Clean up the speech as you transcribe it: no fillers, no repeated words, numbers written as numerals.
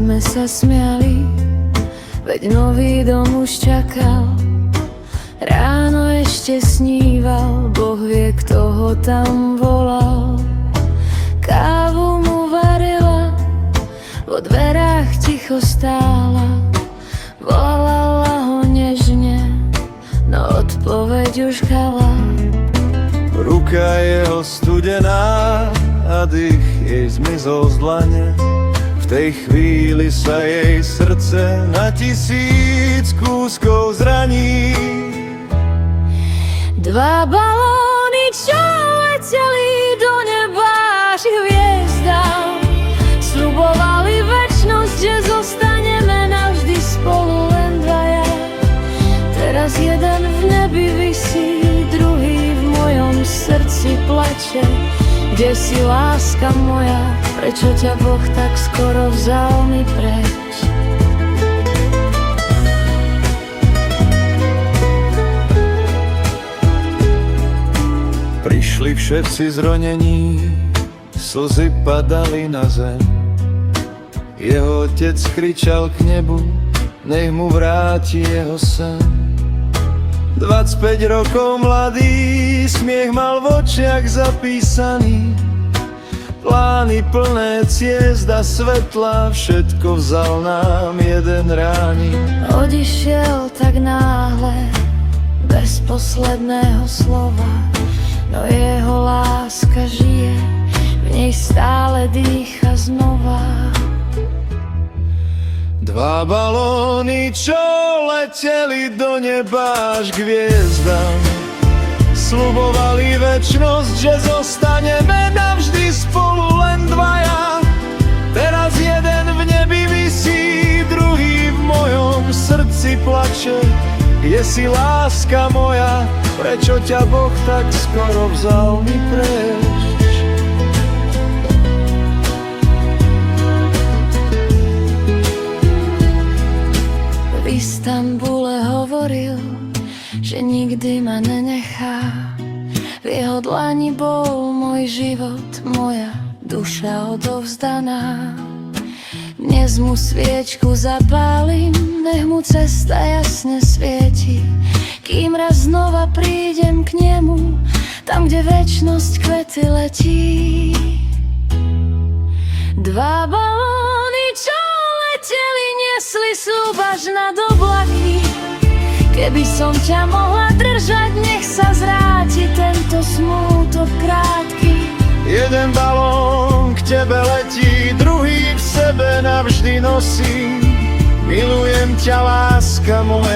sme sa smiali, veď nový dom už čakal. Ráno ešte sníval, Boh vie, kto ho tam volal. Kávu mu varila, vo dverách ticho stála. Volala ho nežne, no odpoveď už kala. Ruka jeho studená a dých jej zmizol z dlane. V tej chvíli sa jej srdce na 1000 kúskov zraní. Dva balóny, čo leteli do neba až hviezdám, sľubovali večnosť, že zostaneme navždy spolu len dvaja. Teraz jeden v nebi visí, druhý v mojom srdci plače. Kde si, láska moja, prečo ťa Boh tak skoro vzal mi preč? Prišli všetci zronení, slzy padali na zem. Jeho otec kričal k nebu, nech mu vráti jeho sen. 25 rokov mladý, smiech mal v očiach zapísaný. Plány plné ciest a svetla, všetko vzal nám jeden ránik. Odišiel tak náhle, bez posledného slova, no jeho láska žije, v nej stále dýcha znova. Dva balóny, čo leteli do neba až k hviezdam, sľubovali večnosť, že zostaneme navždy spolu len dvaja. Teraz jeden v nebi visí, druhý v mojom srdci plače. Je si, láska moja, prečo ťa Boh tak skoro vzal mi preč? V Istanbule hovoril, že nikdy ma nenechá. V jeho dlani bol môj život, moja duša odovzdaná. Dnes mu sviečku zapálim, nech mu cesta jasne svieti, kým raz znova prídem k nemu, tam, kde večnosť kvety letí. Dva balóny, čo leteli, nesli sľub až nad oblaky. Keby som ťa mohla držať, nech sa zráti tento smútok krátky. Jeden balón k tebe letí, druhý v sebe navždy nosí. Milujem ťa, láska moja,